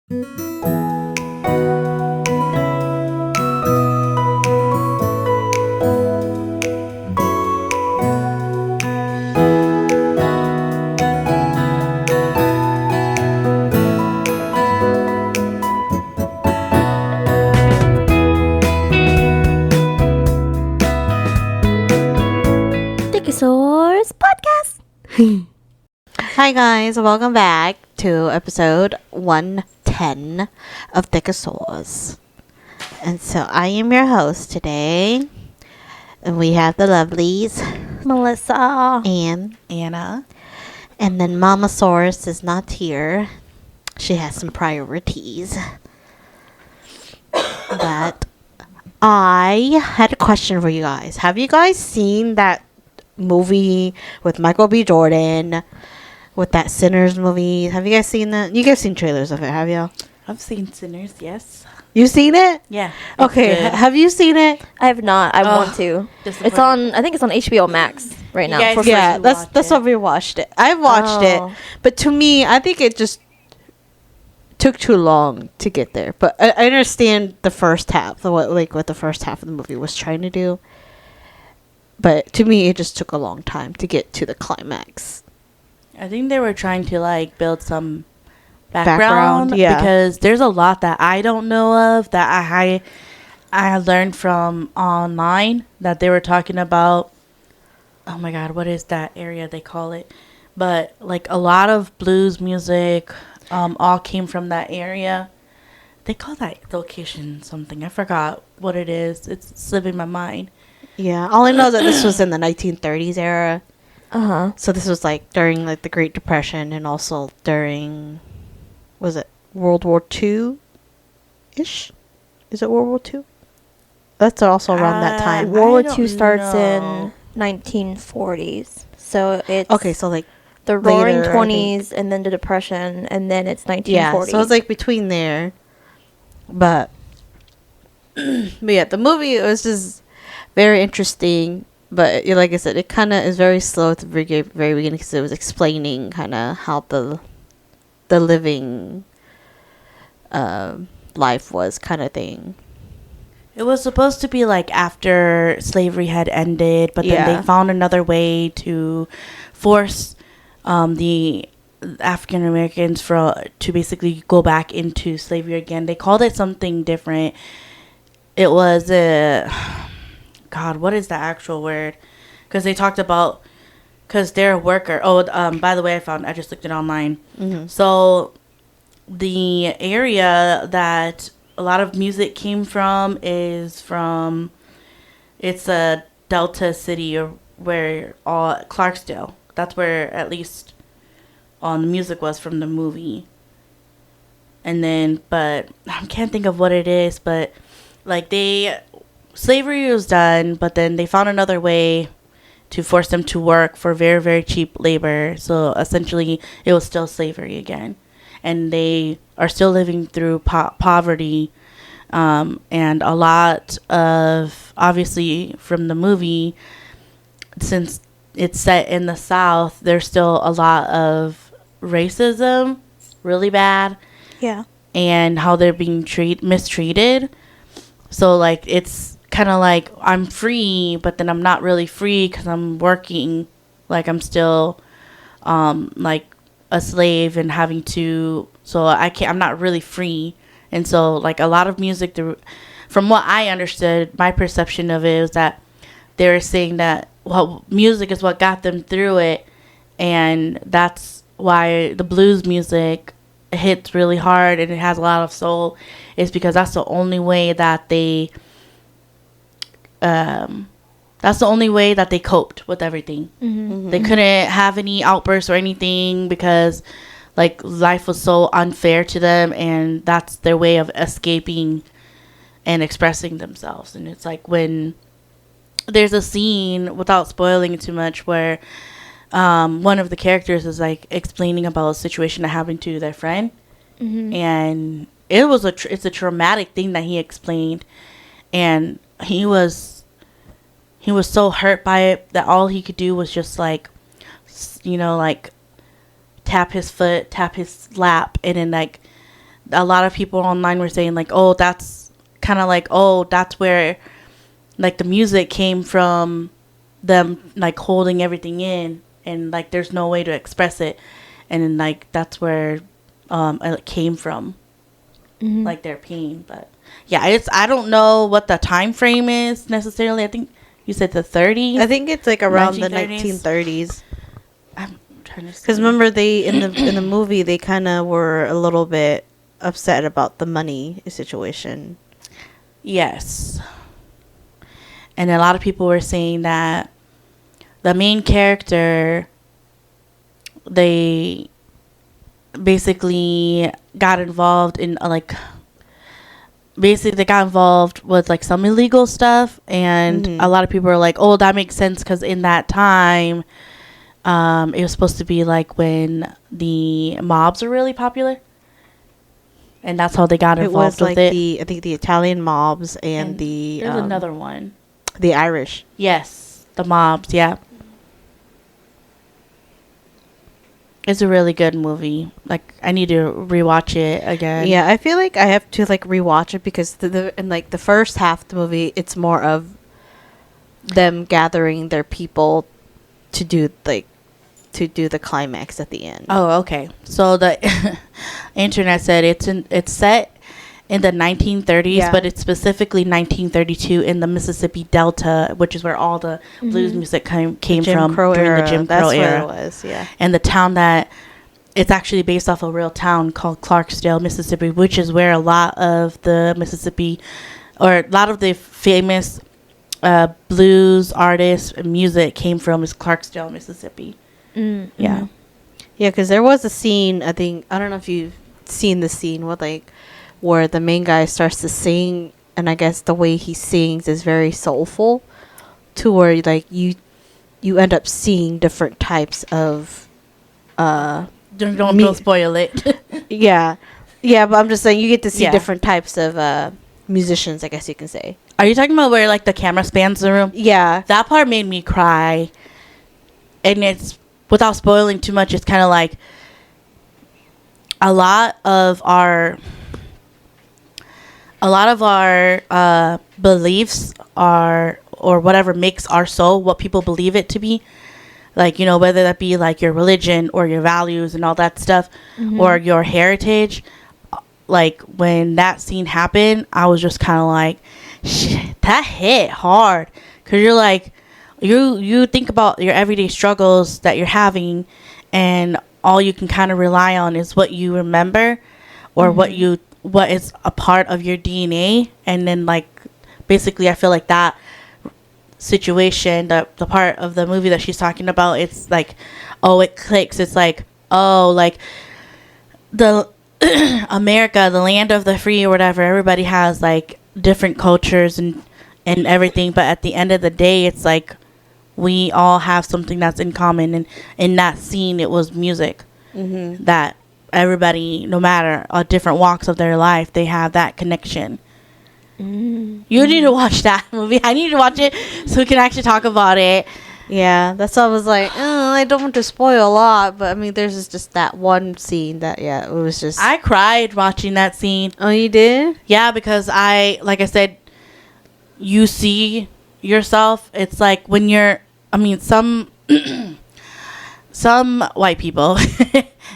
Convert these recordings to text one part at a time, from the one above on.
Thiccasaurs podcast. Hi guys, welcome back to episode 110 of Thiccasaurs. And so I am your host today. And we have the lovelies, Melissa and Anna. And then Mama Saurus is not here. She has some priorities. But I had a question for you guys. Have you guys seen that movie with Michael B. Jordan, with that Sinners movie? Have you guys seen that? You guys seen trailers of it, have you? I've seen Sinners, yes. You seen it? Yeah. Okay, have you seen it? I have not. I want to. It's on. I think it's on HBO Max right now. guys For should free. Yeah, that's what we watched it. I watched Oh. it, but to me, I think it just took too long to get there. But I understand the first half, what the first half of the movie was trying to do. But to me, it just took a long time to get to the climax. I think they were trying to build some background, yeah. because there's a lot that I don't know of that I learned from online that they were talking about. Oh my god, what is that area they call it? But a lot of blues music all came from that area. They call that location something. I forgot what it is. It's slipping my mind. Yeah, all I know is that this was in the 1930s era. Uh-huh. So this was during the Great Depression, and also during, was it World War II-ish? Is it World War II? That's also around that time. World War don't II starts know. in 1940s. So it's Okay, so the Roaring later, I 20s, and then the Depression, and then it's 1940s. yeah, so it's between there. But yeah, the movie, it was just very interesting. But like I said, it kind of is very slow at the very beginning, because it was explaining kind of how the living life was, kind of thing. It was supposed to be after slavery had ended, but then Yeah. they found another way to force the African Americans to basically go back into slavery again. They called it something different. It was God, what is the actual word? Because they talked about, because they're a worker. Oh, by the way, I just looked it online. Mm-hmm. So the area that a lot of music came from it's a Delta city, or where Clarksdale. That's where at least the music was from the movie. And then, but I can't think of what it is, but slavery was done, but then they found another way to force them to work for very, very cheap labor. So essentially, it was still slavery again. And they are still living through poverty. And a lot of, obviously, from the movie, since it's set in the South, there's still a lot of racism, really bad. Yeah. And how they're being mistreated. So, it's kind of I'm free, but then I'm not really free because I'm working. I'm still, a slave and having to, so I'm not really free. And so, a lot of music, from what I understood, my perception of it is that they were saying that, well, music is what got them through it. And that's why the blues music hits really hard and it has a lot of soul, is because that's the only way that they coped with everything. Mm-hmm. They couldn't have any outbursts or anything because life was so unfair to them, and that's their way of escaping and expressing themselves. And it's when there's a scene, without spoiling it too much, where one of the characters is explaining about a situation that happened to their friend. Mm-hmm. And it's a traumatic thing that he explained, and he was so hurt by it that all he could do was just tap his foot, tap his lap, and then a lot of people online were saying like, oh, that's kind of like, oh, that's where like the music came from, them like holding everything in, and like there's no way to express it, and then like that's where it came from, like their pain. But yeah, I don't know what the time frame is necessarily. I think you said the 30s. I think it's like around the 1930s. 1930s. I'm trying to see. Because remember, they in the movie they kind of were a little bit upset about the money situation. Yes. And a lot of people were saying that the main character, they basically got involved in basically they got involved with like some illegal stuff, and a lot of people are like, oh, that makes sense because in that time it was supposed to be like when the mobs were really popular, and that's how they got involved with it. I think the Italian mobs and the there's another one, the Irish. yes, the mobs. Yeah, it's a really good movie. Like, I need to rewatch it again. Yeah, I feel like I have to like rewatch it because in like the first half of the movie, it's more of them gathering their people to do the climax at the end. Oh, okay. So the internet said it's set in the 1930s, but it's specifically 1932 in the Mississippi Delta, which is where all the blues music came from during the Jim Crow era. That's where it was, yeah. And the town that it's actually based off a real town called Clarksdale, Mississippi, which is where a lot of the Mississippi, or a lot of the famous blues artists and music came from, is Clarksdale, Mississippi. Yeah. Yeah, because there was a scene, I don't know if you've seen the scene with like where the main guy starts to sing, and I guess the way he sings is very soulful, to where like you end up seeing different types of don't spoil it. yeah, but I'm just saying you get to see different types of musicians, I guess you can say. Are you talking about where like the camera spans the room? Yeah, that part made me cry, and it's, without spoiling too much, it's kind of like a lot of our beliefs are, or whatever makes our soul what people believe it to be, like, you know, whether that be like your religion or your values and all that stuff, or your heritage. Like, when that scene happened, I was just kind of like, shit, that hit hard, because you're like, you think about your everyday struggles that you're having, and all you can kind of rely on is what you remember, or what is a part of your DNA. And then like basically I feel like that situation, the part of the movie that she's talking about, it's like, oh, it clicks. It's like, oh, like the America, the land of the free or whatever, everybody has like different cultures and everything, but at the end of the day, it's like we all have something that's in common. And in that scene, it was music. That everybody, no matter different walks of their life, they have that connection. You need to watch that movie. I need to watch it so we can actually talk about it. Yeah, that's why I was like, I don't want to spoil a lot, but I mean, there's just that one scene that, it was just... I cried watching that scene. Oh, you did? Yeah, because like I said, you see yourself. It's like when you're, I mean, some white people,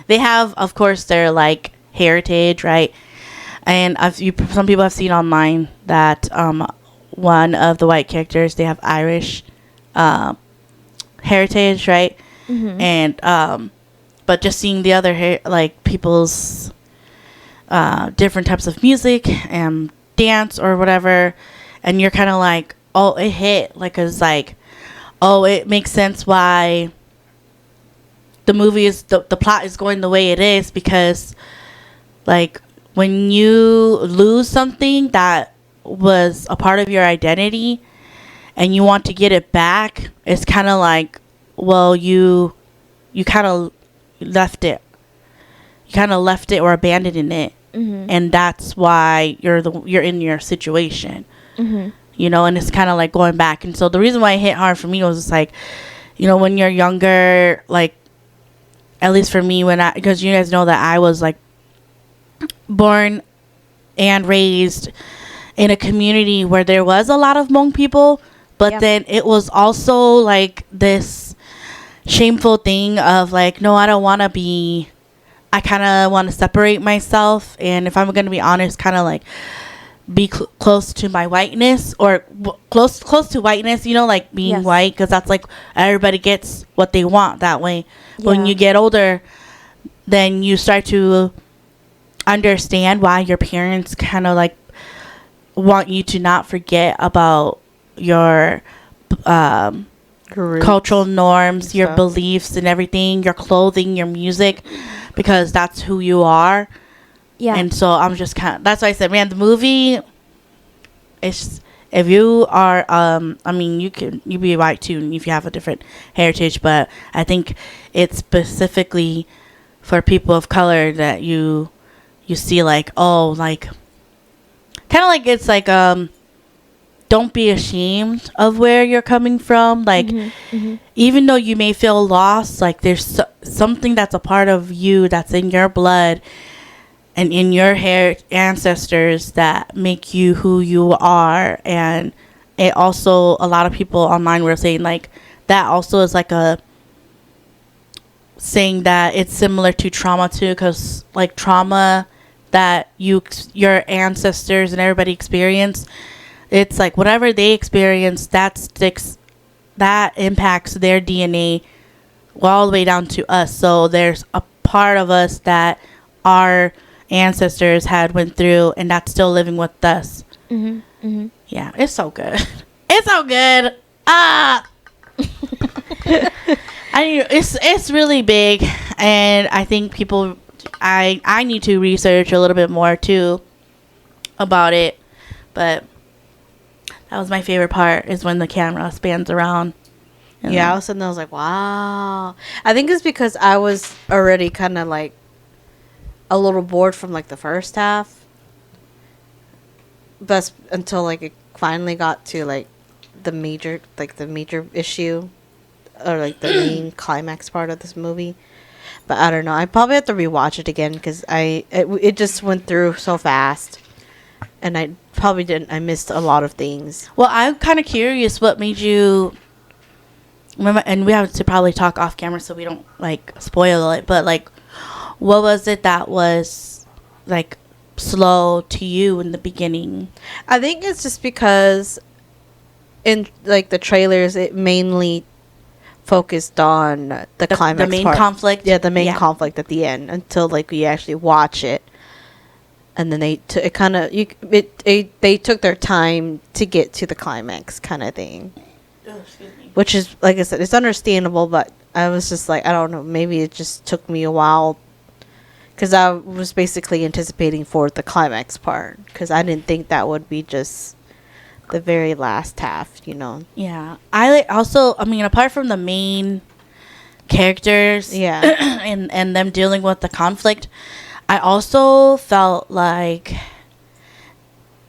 they have, of course, their like heritage, right? And some people have seen online that one of the white characters, they have Irish heritage, right? And but just seeing the other like people's different types of music and dance or whatever, and you're kind of like, oh, it hit, like, it's like, oh, it makes sense why the movie is the plot is going the way it is, because like when you lose something that was a part of your identity and you want to get it back, it's kind of like, well, you kind of left it or abandoned it, and that's why you're in your situation, you know. And it's kind of like going back. And so the reason why it hit hard for me was just like, you know, when you're younger, like, at least for me, because you guys know that I was like born and raised in a community where there was a lot of Hmong people, but then it was also like this shameful thing of like, no, I don't want to be, I kind of want to separate myself, and if I'm going to be honest, kind of like be close to my whiteness, or close to whiteness, you know, like being white, because that's like everybody gets what they want that way. When you get older, then you start to understand why your parents kind of like want you to not forget about your cultural norms, your beliefs and everything, your clothing, your music, because that's who you are. Yeah. And so I'm just kind of, that's why I said, man, the movie, it's, if you are, I mean, you be white too if you have a different heritage, but I think it's specifically for people of color that you see like, oh, like, kind of like, it's like, don't be ashamed of where you're coming from. Like, even though you may feel lost, like there's something that's a part of you that's in your blood and in your ancestors that make you who you are. And it also, a lot of people online were saying like that also is like a saying that it's similar to trauma too, because like trauma that your ancestors and everybody experience, it's like whatever they experience, that sticks, that impacts their DNA all the way down to us. So there's a part of us that our ancestors had went through, and that's still living with us. Yeah, it's so good. It's so good. It's really big, and I think people, I need to research a little bit more too about it, but that was my favorite part, is when the camera spans around. Yeah, all of a sudden I was like, wow. I think it's because I was already kind of like a little bored from like the first half, but until like it finally got to like the major issue, or like the main climax part of this movie. But I don't know, I probably have to rewatch it again, because it just went through so fast, and I missed a lot of things. Well, I'm kind of curious what made you remember, and we have to probably talk off camera so we don't like spoil it, but like, what was it that was like slow to you in the beginning? I think it's just because in like the trailers, it mainly focused on the climax, the main part. conflict. Yeah, the main conflict at the end, until like we actually watch it, and then they took their time to get to the climax kind of thing. Oh, excuse me. Which is, like I said, it's understandable, but I was just like, I don't know, maybe it just took me a while, because I was basically anticipating for the climax part, because I didn't think that would be just the very last half, you know. Yeah, I mean, apart from the main characters, and them dealing with the conflict, I also felt like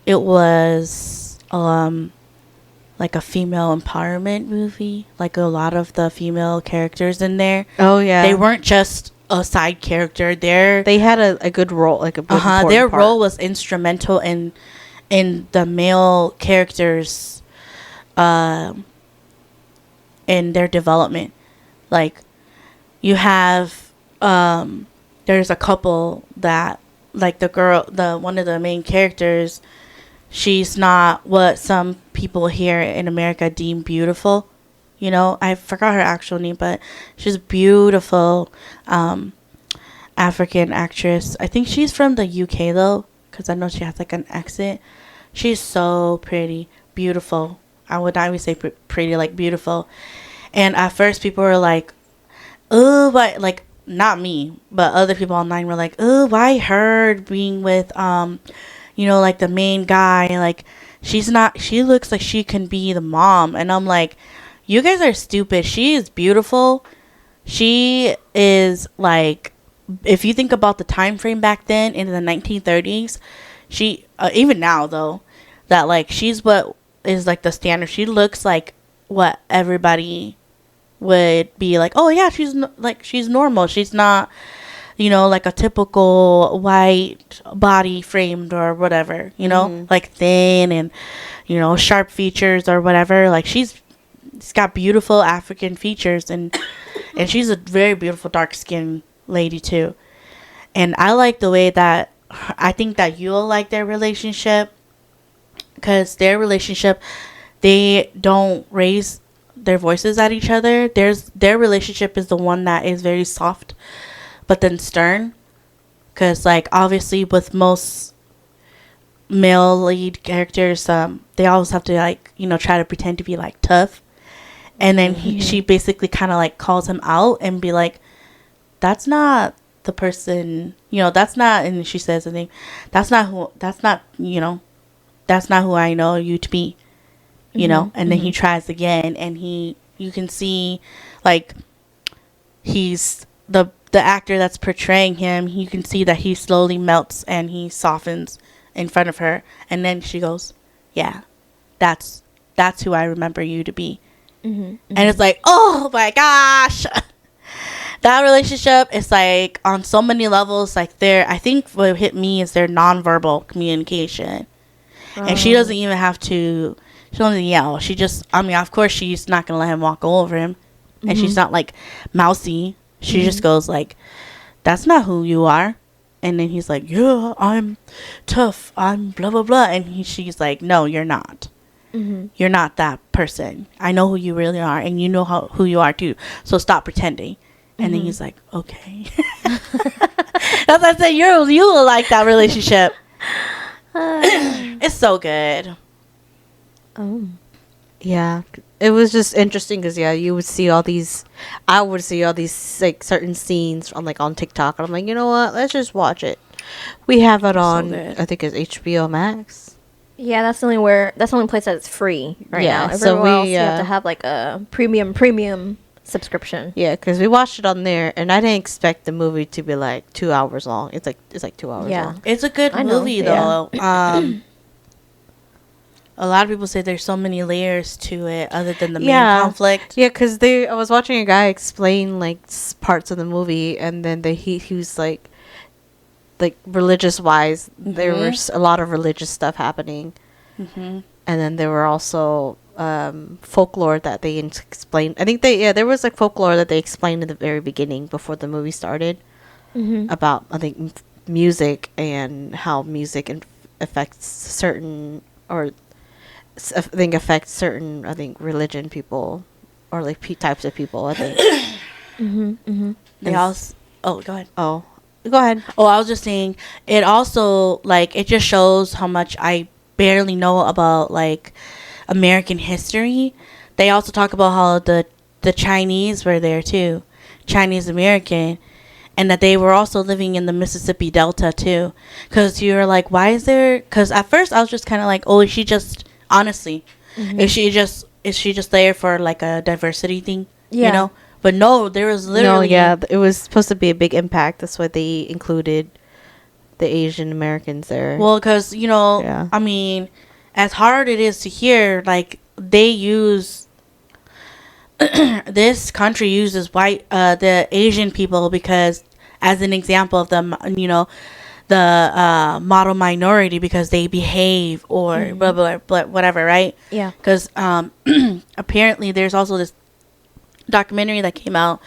it was like a female empowerment movie. Like a lot of the female characters in there, they weren't just a side character. They had a good role, like a good their part. Role was instrumental in the male characters in their development. Like, you have there's a couple that, like, one of the main characters, she's not what some people here in America deem beautiful. You know, I forgot her actual name, but she's beautiful African actress. I think she's from the UK though, because I know she has like an accent. She's so pretty, beautiful. I would say pretty, like beautiful. And at first people were like, oh, but like, not me, but other people online were like, oh, why her being with, you know, like the main guy? Like, she looks like she can be the mom. And I'm like, you guys are stupid. She is beautiful. She is like, if you think about the time frame back then in the 1930s, she, even now though, that like, she's what is like the standard. She looks like what everybody would be like, oh yeah, she's normal. She's not, like a typical white body framed or whatever, like thin and, sharp features or whatever. Like she's got beautiful African features, and she's a very beautiful dark skinned lady too. And I like the way that I think that you'll like their relationship, because their relationship, they don't raise their voices at each other. Their relationship is the one that is very soft but then stern, because like obviously with most male lead characters, they always have to like try to pretend to be like tough, and then she basically kind of like calls him out and be like, that's not the person, that's not, and she says I think that's not who I know you to be, and then he tries again, and you can see like he's the actor that's portraying him, you can see that he slowly melts and he softens in front of her, and then she goes, yeah, that's who I remember you to be. And it's like, oh my gosh. That relationship is like on so many levels. Like I think what hit me is their nonverbal communication. And she doesn't even have to, she doesn't yell. She just, of course she's not going to let him walk all over him. And she's not like mousy. She just goes like, that's not who you are. And then he's like, yeah, I'm tough. I'm blah, blah, blah. And she's like, no, you're not. You're not that person. I know who you really are. And you know who you are too. So stop pretending. And then he's like, okay. That's what I said. You will like that relationship. It's so good. Oh. Yeah, it was just interesting because you would see all these. I would see all these like certain scenes on TikTok, and I'm like, you know what? Let's just watch it. We have it on. I think it's HBO Max. Yeah, that's the only place that's free right now. Everywhere so else you have to have like a premium subscription. Yeah, because we watched it on there, and I didn't expect the movie to be like 2 hours long. It's like 2 hours long. It's a good movie though. A lot of people say there's so many layers to it other than the main conflict. Yeah, because I was watching a guy explain like parts of the movie, and then he was like religious wise, there was a lot of religious stuff happening, and then there were also folklore that they explained. I think there was like folklore that they explained in the very beginning before the movie started about I think music and how music affects certain religion people or like types of people. I think. They also. Oh, go ahead. Oh, go ahead. Oh, I was just saying. It also like it just shows how much I barely know about like American history. They also talk about how the Chinese were there too, Chinese American, and that they were also living in the Mississippi Delta too. Because you're like, why is there? Because at first I was just kind of like, oh, is she just honestly, is she just there for like a diversity thing? Yeah. But no, there was literally. No, yeah, it was supposed to be a big impact. That's why they included the Asian Americans there. Well, because I mean, as hard it is to hear, like they use this country uses the Asian people because as an example of them, the model minority because they behave or blah, blah, blah, whatever, right? Yeah. Because apparently there's also this documentary that came out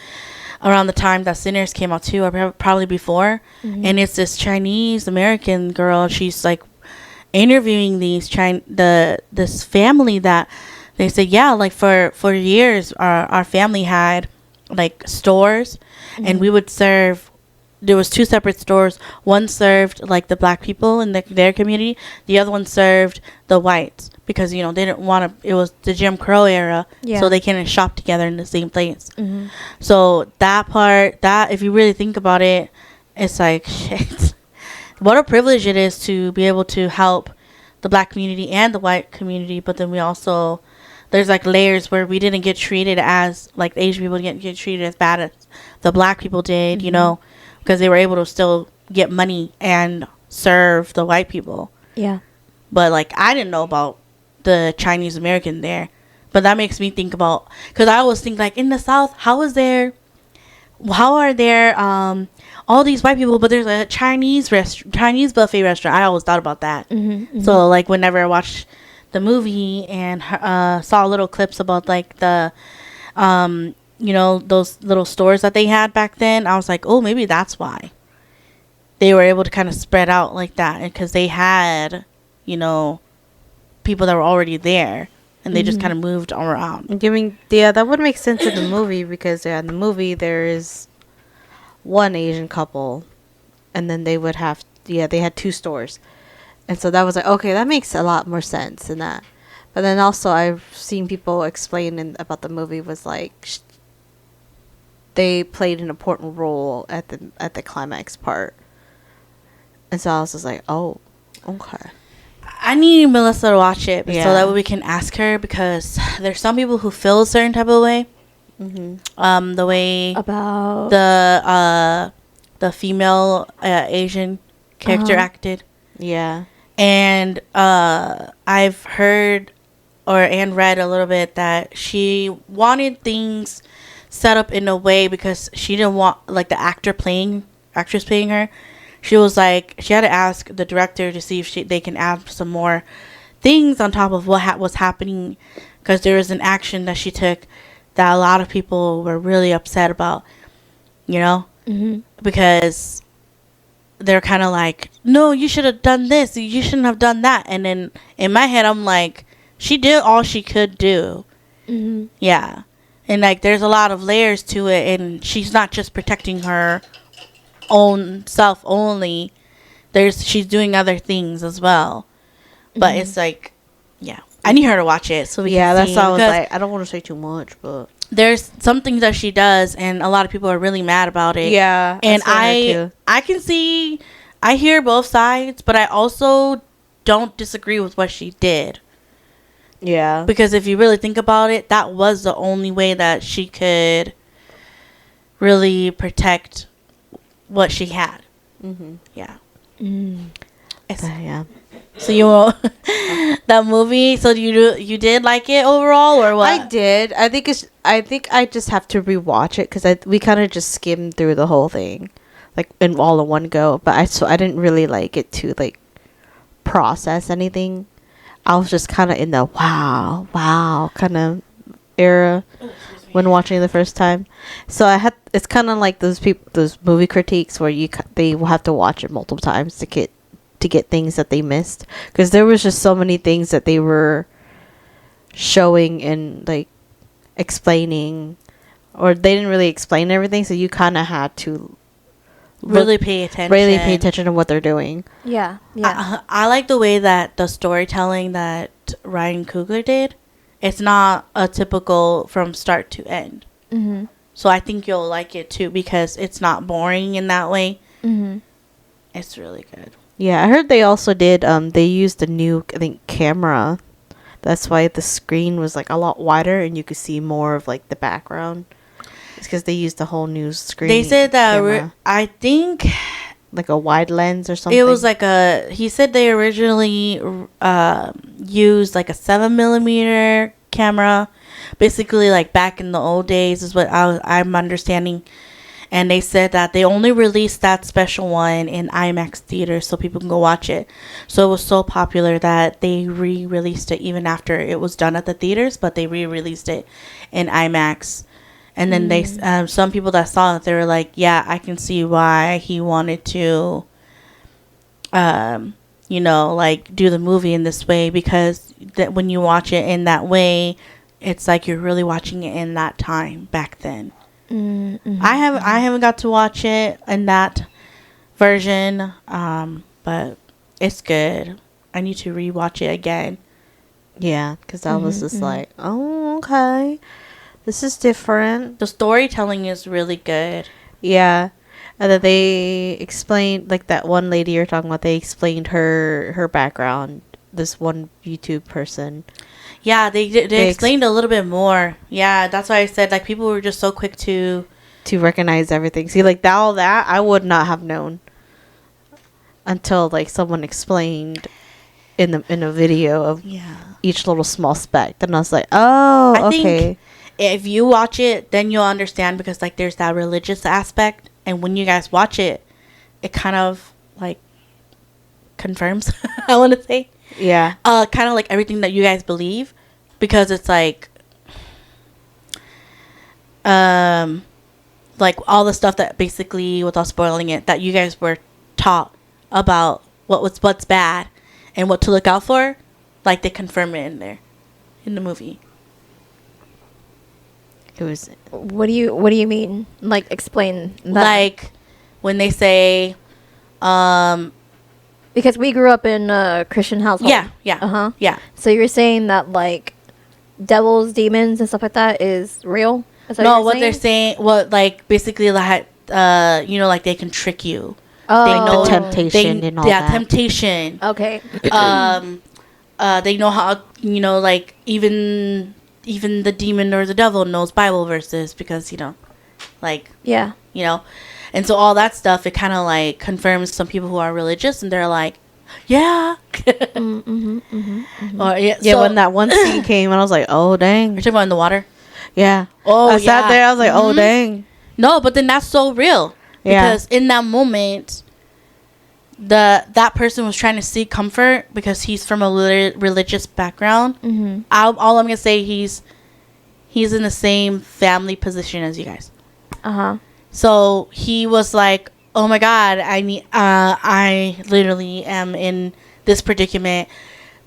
around the time that Sinners came out too, or probably before. And it's this Chinese American girl. She's like interviewing this family that they said, yeah, like for years our family had like stores and we would serve. There was 2 separate stores. One served like the black people in their community. The other one served the whites because they didn't want to. It was the Jim Crow era, so they couldn't shop together in the same place. So that part, that if you really think about it, it's like shit. What a privilege it is to be able to help the black community and the white community, but then we also there's like layers where we didn't get treated as like the Asian people didn't get treated as bad as the black people did, because they were able to still get money and serve the white people. Yeah. But like I didn't know about the Chinese American there, but that makes me think about, because I always think like in the South, how are there all these white people, but there's a Chinese buffet restaurant. I always thought about that. So like whenever I watched the movie and saw little clips about like the you know, those little stores that they had back then, I was like, oh, maybe that's why they were able to kind of spread out like that, because they had, you know, people that were already there, and they just kind of moved around. That would make sense in the movie, because in the movie there is one Asian couple, and then they would have they had 2 stores, and so that was like, okay, that makes a lot more sense in that. But then also I've seen people explain about the movie was like they played an important role at the climax part, and so I was just like, oh, okay. I need Melissa to watch it so that way we can ask her, because there's some people who feel a certain type of way. The way about the female Asian character acted. Yeah. And I've heard and read a little bit that she wanted things set up in a way, because she didn't want like the actress playing her. She was like, she had to ask the director to see if they can add some more things on top of what was happening, because there was an action that she took that a lot of people were really upset about, you know, because they're kind of like, no, you should have done this, you shouldn't have done that. And then in my head, I'm like, she did all she could do. Yeah. And like, there's a lot of layers to it, and she's not just protecting her own self only. She's doing other things as well. But it's like, yeah, I need her to watch it so we can that's see, why I was like, I don't want to say too much, but there's some things that she does, and a lot of people are really mad about it. Yeah, and I can see, I hear both sides, but I also don't disagree with what she did. Yeah, because if you really think about it, that was the only way that she could really protect what she had. Yeah. Yeah. So that movie. So you did like it overall, or what? I did. I think I just have to rewatch it, because we kind of just skimmed through the whole thing, like in one go. But I didn't really like it to like process anything. I was just kind of in the wow kind of era when watching it the first time. So it's kind of like those movie critiques where they will have to watch it multiple times to get things that they missed, because there was just so many things that they were showing and like explaining, or they didn't really explain everything, so you kind of had to really pay attention to what they're doing. Yeah. I like the way that the storytelling that Ryan Coogler did. It's not a typical from start to end. So I think you'll like it too, because it's not boring in that way. It's really good. Yeah, I heard they also did they used a new, I think, camera. That's why the screen was like a lot wider and you could see more of like the background. It's because they used a whole new screen. They said that I think like a wide lens or something. It was like he said they originally used like a 7mm camera, basically like back in the old days is what I'm understanding. And they said that they only released that special one in IMAX theaters so people can go watch it. So it was so popular that they re-released it even after it was done at the theaters, but they re-released it in IMAX. And then they some people that saw it, they were like, yeah, I can see why he wanted to, you know, like do the movie in this way, because that when you watch it in that way, it's like you're really watching it in that time back then. I haven't got to watch it in that version, but it's good. I need to rewatch it again. Yeah, because I was just like, oh, okay, this is different. The storytelling is really good. Yeah, and then they explained, like that one lady you're talking about, they explained her background. This one YouTube person. Yeah, they explained a little bit more. Yeah, that's why I said, like, people were just so quick to recognize everything. See, like, all that I would not have known until, like, someone explained in a video of each little small speck. Then I was like, oh, okay. Think if you watch it, then you'll understand, because, like, there's that religious aspect and when you guys watch it, it kind of like confirms. I want to say, Yeah. kind of like everything that you guys believe, because it's like all the stuff that basically, without spoiling it, that you guys were taught about what's bad and what to look out for, like they confirm it in there in the movie. It was. What do you mean? Like, explain that. Like when they say, because we grew up in a Christian household. Yeah. Yeah. So you're saying that like devils, demons, and stuff like that is real? Is that No, you're what they're saying, like basically, like like they can trick you. Oh, They know the temptation and all that. temptation. Okay. They know how, like even the demon or the devil knows Bible verses because like Yeah. and so all that stuff, it kind of like confirms some people who are religious, and they're like, yeah. Or, Yeah, so, when that one scene came, and I was like, oh dang. you're talking about in the water. Yeah. Oh, I sat there. I was like, oh dang. No, but then that's so real. Yeah. Because in that moment, that person was trying to seek comfort because he's from a religious background. Mm-hmm. All I'm gonna say, he's in the same family position as you guys. So he was like, "Oh my God, I literally am in this predicament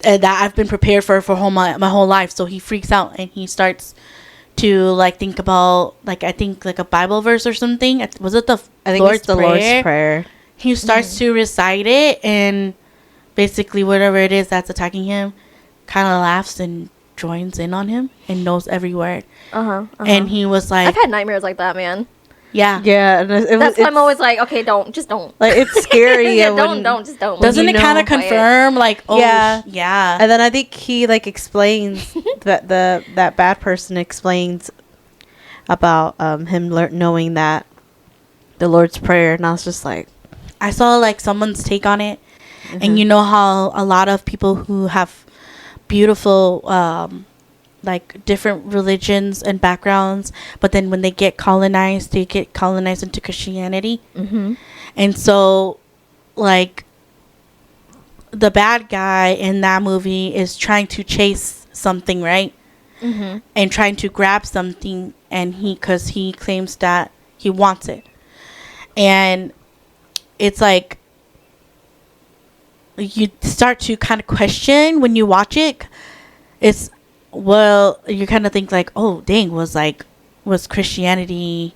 that I've been prepared for my whole life." So he freaks out and he starts to like think about I think like a Bible verse or something. Was it the Lord's Prayer? He starts to recite it, and basically whatever it is that's attacking him kind of laughs and joins in on him and knows every word. And he was like, I've had nightmares like that, man. Yeah. Yeah. And That's why I'm always like, okay, just don't. like, it's scary. Yeah, just don't. Doesn't it kind of confirm like, oh yeah. And then I think he like explains that that bad person explains about him knowing that the Lord's Prayer, and I was just like, I saw like someone's take on it, and you know how a lot of people who have beautiful like different religions and backgrounds, but then when they get colonized into Christianity. And so like the bad guy in that movie is trying to chase something, right? And trying to grab something, and because he claims that he wants it, and it's like you start to kind of question when you watch it. You kind of think like, oh dang, was Christianity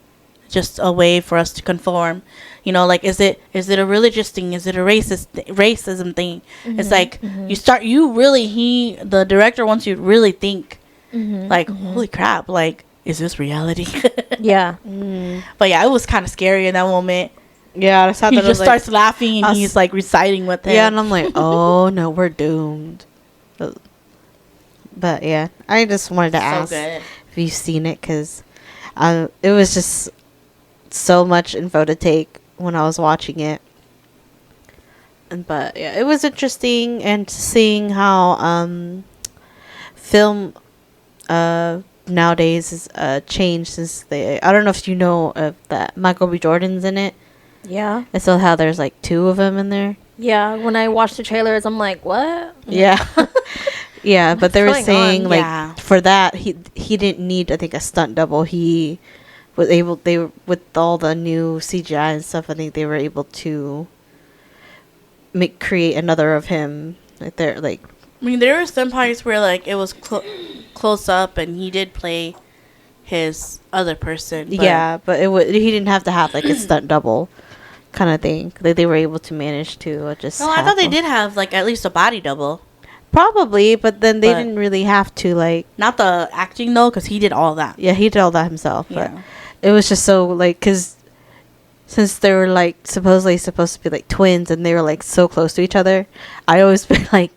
just a way for us to conform? Like, is it a religious thing? Is it a racism thing? It's like the director wants you to really think, like, holy crap, like, is this reality? Yeah. But yeah, it was kind of scary in that moment. yeah, I He just starts laughing, and he's like reciting with him. Yeah, and I'm like, oh no, we're doomed. But yeah, I just wanted to ask if you've seen it, because it was just so much info to take when I was watching it. But yeah, it was interesting, and seeing how film nowadays is changed since I don't know if you know of that Michael B. Jordan's in it. Yeah. And so how there's like 2 of them in there. Yeah. When I watched the trailers, I'm like, what? Yeah. Yeah, but they were saying on? for that he didn't need, I think, a stunt double. He was able, with all the new CGI and stuff, I think they were able to create another of him. Like they're like, I mean, there were some parts where like it was close up, and he did play his other person. But he didn't have to have like a stunt double kind of thing. Like they were able to manage to just. No, I thought they did have like at least a body double. Probably, but then they didn't really have to, like... Not the acting, though, because he did all that. Yeah, he did all that himself. Yeah. But it was just so, like, because since they were, like, supposedly supposed to be, like, twins, and they were, like, so close to each other, I always been, like,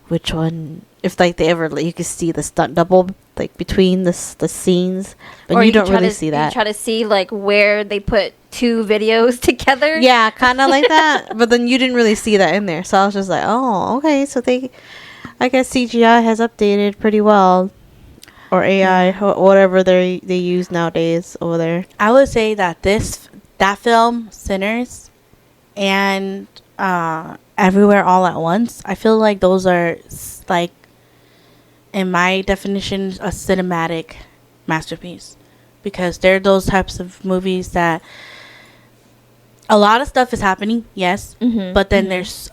which one... If, like, they ever... Like, you could see the stunt double, like, between the scenes. But you don't really see that. You try to see, like, where they put 2 videos together. Yeah, kind of like that. But then you didn't really see that in there. So I was just like, oh, okay. So I guess CGI has updated pretty well, or AI, whatever they use nowadays over there. I would say that this that film, Sinners, and Everywhere All at Once, I feel like those are like, in my definition, a cinematic masterpiece, because they're those types of movies that a lot of stuff is happening, yes, but then there's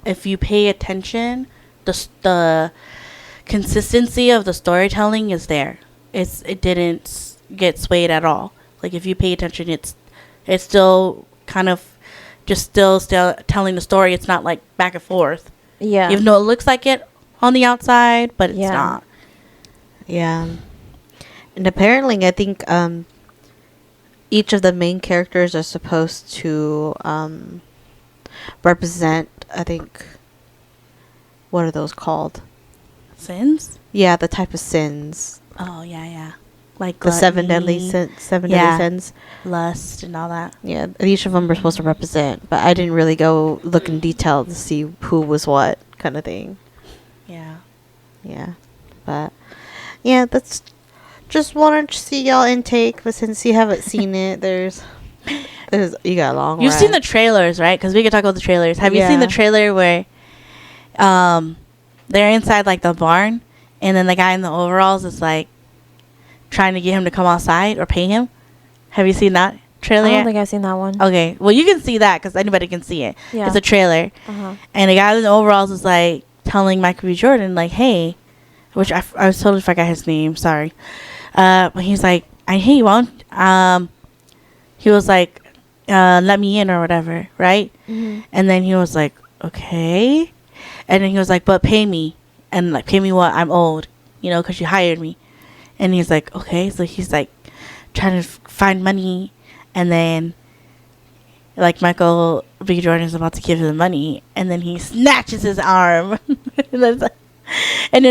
if you pay attention, the consistency of the storytelling is there. It didn't get swayed at all. Like, if you pay attention, it's still kind of just still telling the story. It's not like back and forth. Yeah. Even though it looks like it on the outside, but it's not. Yeah. And apparently, I think each of the main characters are supposed to represent, I think, what are those called? Sins? Yeah, the type of sins. Oh, yeah. Like The seven deadly gluttony, sins. Seven deadly sins. lust, and all that. Yeah, each of them were supposed to represent, but I didn't really go look in detail to see who was what, kind of thing. Yeah. Yeah, but yeah, that's just wanted to see y'all intake. But since you haven't seen it, there's you got a long. You've ride. seen the trailers, right? Because we could talk about the trailers. Have you seen the Yeah. trailer where they're inside like the barn, and then the guy in the overalls is like trying to get him to come outside or pay him? Have you seen that trailer I don't yet? think I've seen that one. Okay, well, you can see that because anybody can see it. Yeah. It's a trailer, Uh-huh. and the guy in the overalls is like telling Michael B. Jordan, like, "Hey," which I totally forgot his name. Sorry, but he's like, "I hey, won't." He was like, "Let me in" or whatever, right? Mhm. And then he was like, "Okay," and then he was like, "But pay me," and like, "Pay me what? I'm old, because you hired me." And he's like, "Okay," so he's like trying to find money, and then like Michael B. Jordan is about to give him the money, and then he snatches his arm, and then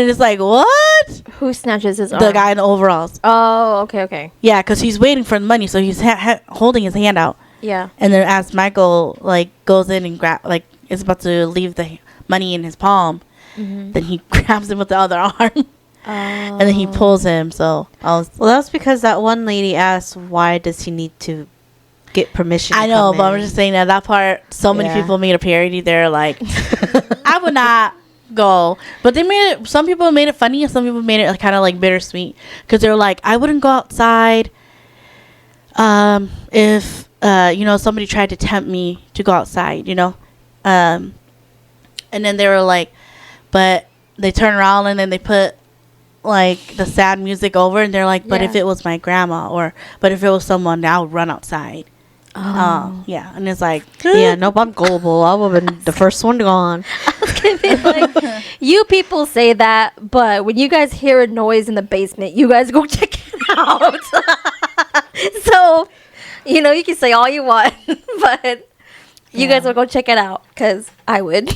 it's like, what? Who snatches his arm? The guy in the overalls. Oh, okay. Yeah, because he's waiting for the money, so he's holding his hand out, Yeah. and then as Michael like goes in and is about to leave the money in his palm, then he grabs him with the other arm. And then he pulls him. So Well, that's because that one lady asked, "Why does he need to get permission?" I to know, come but I'm in?" just saying that part. So many Yeah. people made a parody. They're like, I would not go, but they made it. Some people made it funny, and some people made it kind of like bittersweet because they're like, I wouldn't go outside. If somebody tried to tempt me to go outside, and then they were like, but they turn around and then they put like the sad music over, and they're like, but if Yeah. it was my grandma, but if it was someone, I would run outside. Yeah, and it's like, Yeah, nope, I'm gullible. I would have been the first one gone. Like, you people say that, but when you guys hear a noise in the basement, you guys go check it out. So, you can say all you want, but you guys will go check it out, because I would.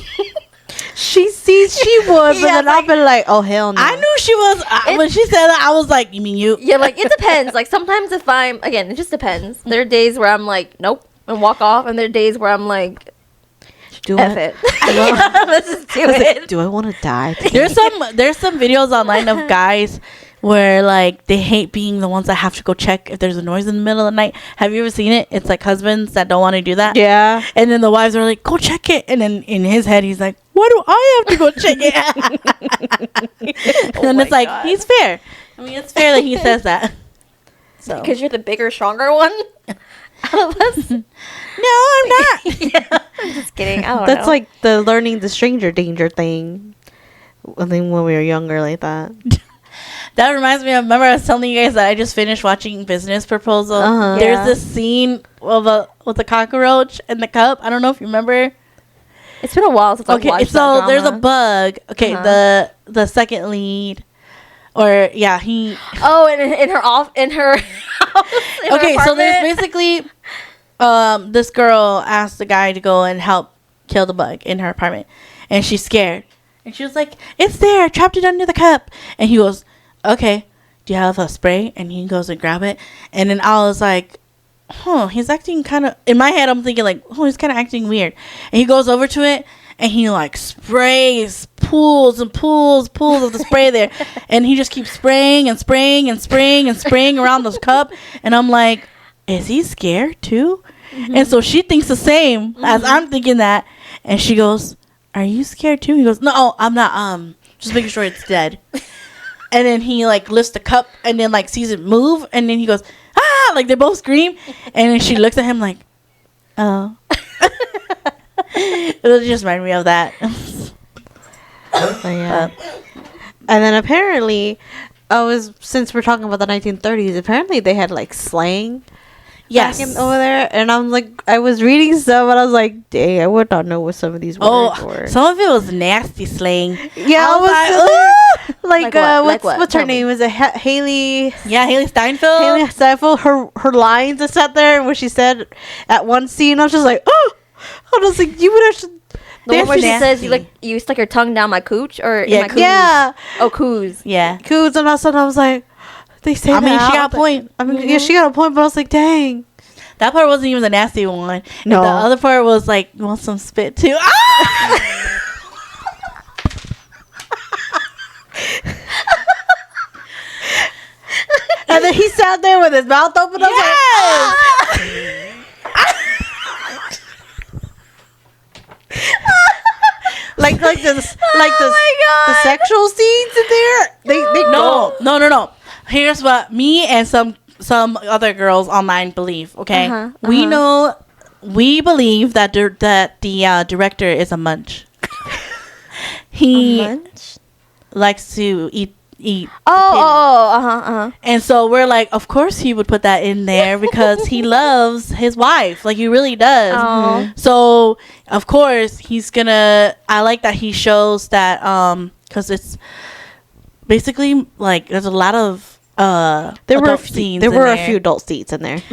She would, but Yeah, then I'll be like, "Oh hell no!" I knew she was when she said that. I was like, you mean you? Yeah, like, it depends. Like, sometimes if it just depends. There are days where I'm like, nope, and walk off, and there are days where I'm like, Do F it. Let's just do it. Do I want to die? There's some videos online of guys where like they hate being the ones that have to go check if there's a noise in the middle of the night. Have you ever seen it? It's like husbands that don't want to do that. Yeah. And then the wives are like, go check it. And then in his head, he's like, why do I have to go check it? And it's like, he's fair. I mean, it's fair that he says that. So. Because you're the bigger, stronger one out of us. No, I'm not. Yeah, I'm just kidding. I don't know. That's like the learning the stranger danger thing. I think when we were younger, like that. That reminds me of, remember I was telling you guys that I just finished watching Business Proposal. Uh-huh. There's Yeah. this scene with a cockroach in the cup. I don't know if you remember. It's been a while since I've Okay, watched so that there's a drama. bug. Okay, Uh-huh. the second lead, or yeah, he. Oh, in her house, in her Okay, so there's apartment? basically, this girl asked the guy to go and help kill the bug in her apartment, and she's scared, and she was like, "It's there, I trapped it under the cup," and he goes, "Okay, do you have a spray?" And he goes and grab it, and then I was like, he's acting kind of, in my head I'm thinking like, he's kind of acting weird, and he goes over to it and he like sprays, pulls of the spray there, and he just keeps spraying and spraying and spraying and spraying around this cup, and I'm like, is he scared too? And so she thinks the same as I'm thinking that. And she goes, are you scared too? He goes, no, I'm not. Just making sure it's dead. And then he like lifts the cup and then like sees it move. And then he goes, ah, like they both scream. And then she looks at him like, oh. It just reminded me of that. So, yeah. And then apparently, since we're talking about the 1930s, apparently they had like slang. Yes. Over there, and I'm like, I was reading some, and I was like, dang, I would not know what some of these words were. Some of it was nasty slang. Yeah, I was like, what's her name? Is it Haley? Yeah, Haley Steinfeld. Haley Steinfeld. Her lines that sat there, what she said at one scene, I was just like, oh, I was like, you would actually. The one where she says you stuck your tongue down my cooch or in my coos. Yeah. Oh, coos. Yeah. Coos, and all of a sudden I was like, they say that. I mean, she got a point. I mean, yeah, she got a point, but I was like, dang. That part wasn't even the nasty one. No. And the other part was like, you want some spit too? Ah! And then he sat there with his mouth open. I was like, the sexual scenes in there. They No. Here's what me and some other girls online believe. Okay, we believe that the director is a munch. He likes to eat. And so we're like, of course he would put that in there because he loves his wife, like he really does. So of course he's gonna. I like that he shows that because it's basically like there's a lot of there were a few adult scenes in there,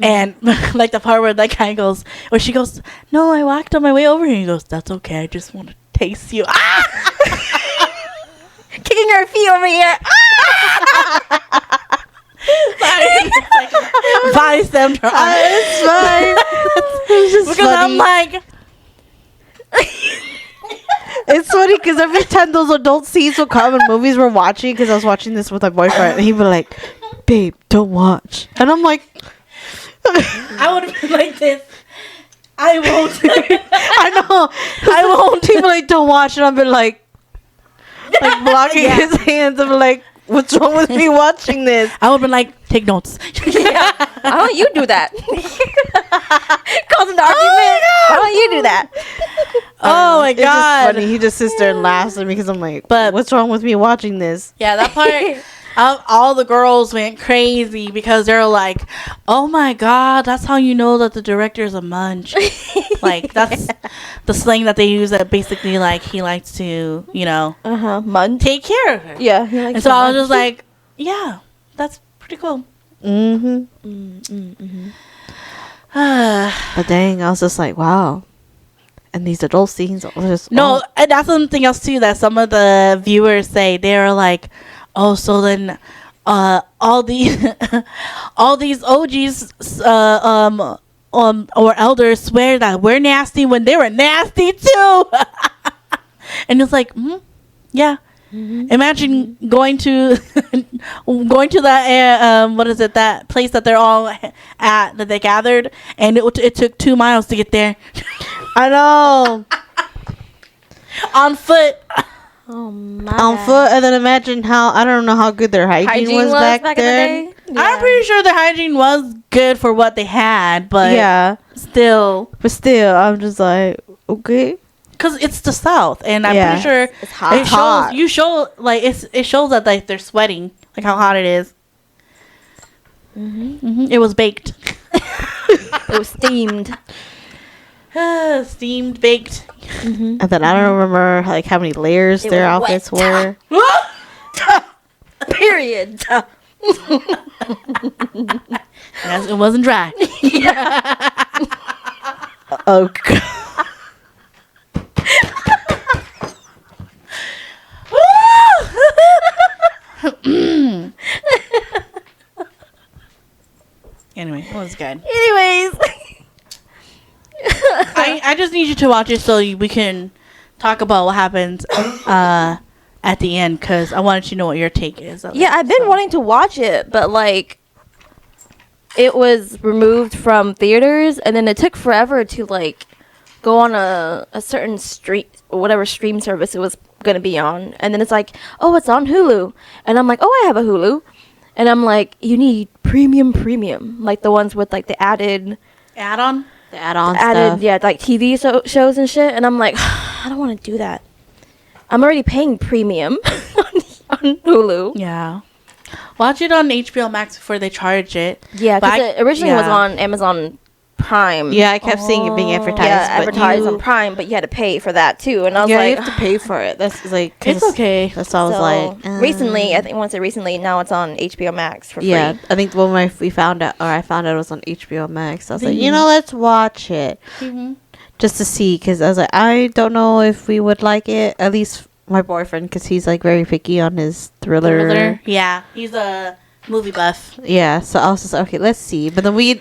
and like the part where that guy goes, or she goes, no, I walked on my way over here. He goes, that's okay, I just want to taste you. Kicking her feet over here. Bystander. It's fine. It's just because funny. I'm like, it's funny because every time those adult scenes would come in movies we're watching, because I was watching this with my boyfriend, and he'd be like, babe, don't watch. And I'm like, I would have been like this. I won't. I know. I won't. He'd be like, don't watch. And I've been like blocking his hands. I'm like, what's wrong with me watching this? I would have been like, take notes. Why don't you do that? Cause an argument. Why don't you do that? Oh my It's just god. funny. He just sits there and laughs at me because I'm like, But- what's wrong with me watching this? Yeah, that part. All the girls went crazy because they're like, "Oh my god, that's how you know that the director is a munch." Like that's the slang that they use. That basically, like, he likes to, Munch. take care of her. Yeah. He likes And so to I was munch. just like, "Yeah, that's pretty cool." But dang, I was just like, wow. And these adult scenes are just No, and that's something else too that some of the viewers say. They're like, "Oh, so then, all these OGs, or elders swear that we're nasty when they were nasty too." And it's like, yeah. Imagine going to that what is it, that place that they're all at, that they gathered, and it took 2 miles to get there. I know. On foot. Oh my. On foot, and then imagine how, I don't know how good their hygiene was back there. in the day. I'm pretty sure the hygiene was good for what they had, but Yeah, still, I'm just like, okay. because it's the South, and I'm Yeah. pretty sure It's hot. it shows. It shows that like they're sweating, like how hot it is. It was baked. It was steamed. Steamed, baked. And then I don't remember like how many layers It their was outfits wet. were. Period. Yes, it wasn't dry. Oh, God. Anyway, it was good. Anyways. I just need you to watch it so we can talk about what happens at the end, because I wanted to know what your take is. Yeah, I've been wanting to watch it, but like, it was removed from theaters, and then it took forever to like go on a certain street or whatever stream service it was gonna be on, and then it's like, oh, it's on Hulu, and I'm like, oh, I have a Hulu, and I'm like, you need premium, like the ones with like the added Add-on? The add-on added stuff. yeah, like TV shows and shit, and I'm like, I don't want to do that. I'm already paying premium on Hulu. Yeah. Watch it on HBO Max before they charge it. Yeah, But because it originally was yeah. on Amazon Prime. Yeah, I kept seeing it being advertised. Yeah, but advertised you- on Prime, but you had to pay for that too. And I was yeah, like, you have to pay for it. That's like 'cause It's okay. That's all I was like. recently, I think once it recently, now it's on HBO Max for Yeah, free. I think when we found out, or I found out it was on HBO Max, I was like, Mhm. let's watch it Mm-hmm. just to see, because I was like, I don't know if we would like it. At least my boyfriend, because he's like very picky on his thriller. Yeah, he's a movie buff. Yeah, so I was just okay. Let's see. But then we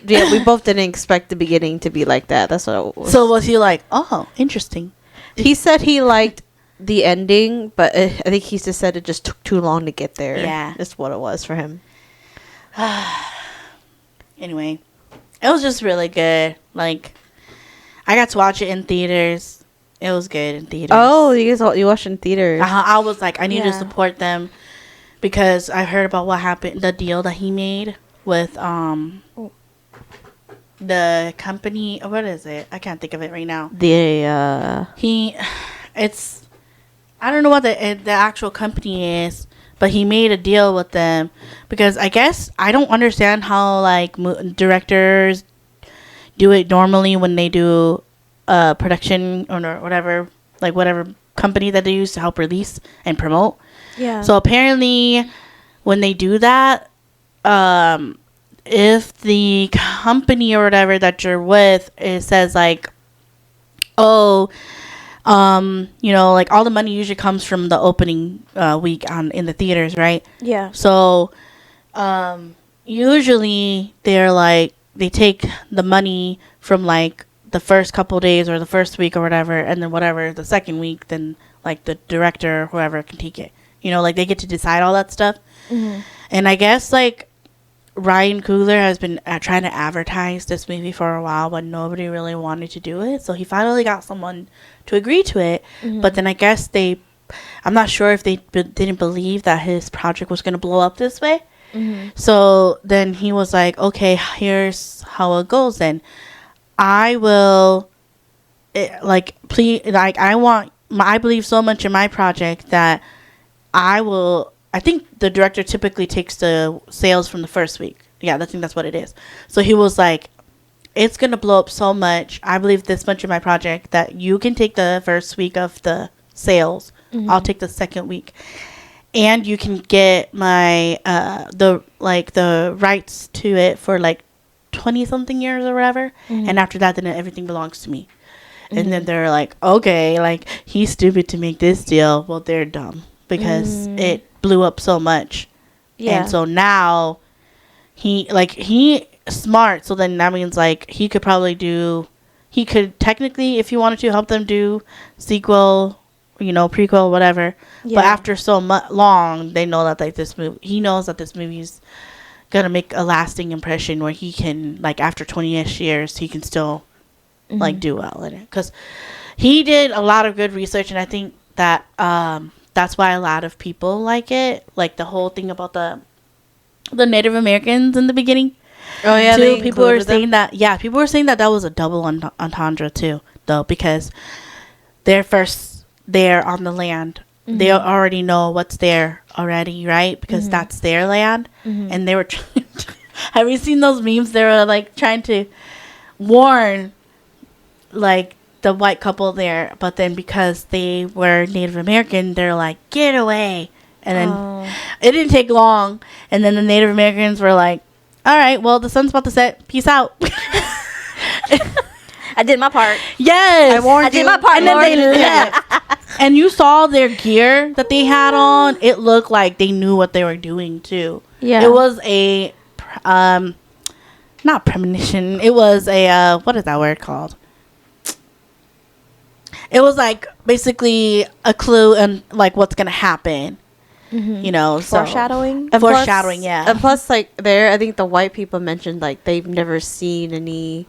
both didn't expect the beginning to be like that. That's what it was. So was he like, oh, interesting? He said he liked the ending, but I think he just said it just took too long to get there. Yeah. That's what it was for him. Anyway, it was just really good. Like, I got to watch it in theaters. It was good in theaters. Oh, you watched in theater. I was like, I need to Yeah. support them because I heard about what happened, the deal that he made with the company. What is it? I can't think of it right now. I don't know what the actual company is, but he made a deal with them because I guess I don't understand how like directors do it normally when they do production or whatever, like whatever company that they use to help release and promote. Yeah. So apparently, when they do that, if the company or whatever that you're with, it says like, oh, like all the money usually comes from the opening week in the theaters, right? yeah. So, usually they're like, they take the money from like the first couple days or the first week or whatever, and then whatever the second week, then like the director or whoever can take it. Like they get to decide all that stuff. Mhm. And I guess like Ryan Coogler has been trying to advertise this movie for a while, but nobody really wanted to do it. So he finally got someone to agree to it. Mhm. But then I guess I'm not sure if they didn't believe that his project was going to blow up this way. Mhm. So then he was like, okay, here's how it goes then. I will, please, like, I believe so much in my project that I think the director typically takes the sales from the first week. Yeah, I think that's what it is. So he was like, it's going to blow up so much. I believe this much in my project that you can take the first week of the sales. Mhm. I'll take the second week. And you can get my, the rights to it for like 20 something years or whatever. Mhm. And after that, then everything belongs to me. And then they're like, okay, like he's stupid to make this deal. Well, they're dumb because it blew up so much. Yeah. And so now he smart. So then that means like he could technically, if he wanted to, help them do sequel, prequel, whatever. Yeah. But after so long, they know that like he knows that this movie's gonna make a lasting impression where he can, like, after 20-ish years, he can still like do well in it, because he did a lot of good research, and I think that that's why a lot of people like it, like the whole thing about the Native Americans in the beginning. Oh yeah, Too, people were saying that that was a double entendre too, though, because they're on the land. They already know what's there already, right? Because that's their land. And they were have you seen those memes? They were like trying to warn like the white couple there, but then because they were Native American, they're like, get away. And then it didn't take long, and then the Native Americans were like, all right, well, the sun's about to set, peace out. I did my part. Yes, I warned I did you. my part, And then Lord. they left. And you saw their gear that they had on. It looked like they knew what they were doing too. Yeah. It was a not premonition. It was a what is that word called? It was like basically a clue and like what's gonna happen. You know, so Foreshadowing. And foreshadowing, plus, yeah. And plus, like there, I think the white people mentioned like they've never seen any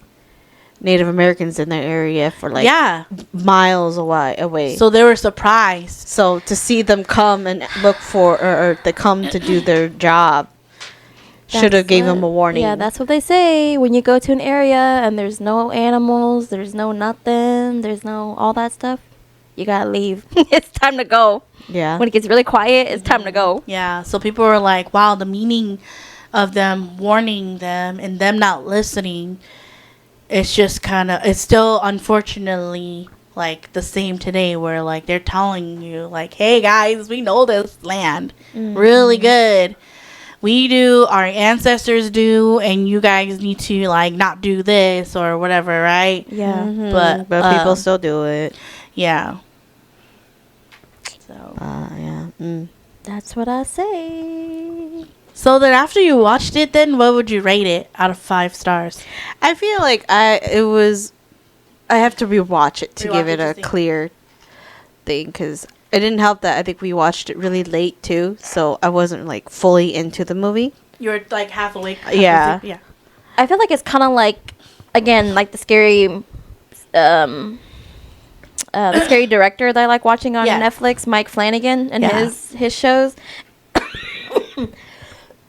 Native Americans in their area for like yeah. miles away. So they were surprised. So to see them come and look for, or to come to do their job, should have gave them a warning. Yeah, that's what they say when you go to an area and there's no animals, there's no nothing, there's no all that stuff. You gotta leave. It's time to go. Yeah. When it gets really quiet, it's time to go. Yeah. So people were like, wow, the meaning of them warning them and them not listening, it's just kind of, it's still unfortunately like the same today where like they're telling you like, hey guys, we know this land really good. We do, our ancestors do, and you guys need to like not do this or whatever, right? Yeah. But people still do it. Yeah. So Yeah. That's what I say. so then after you watched it, then what would you rate it out of 5 stars? I feel like I have to rewatch it to Rewatch give it it to a see. clear thing, because it didn't help that I think we watched it really late too, so I wasn't like fully into the movie. You were like half awake. half Yeah. asleep? Yeah. I feel like it's kind of like, again, like the scary director that I like watching on Yeah. Netflix, Mike Flanagan, and Yeah. his shows.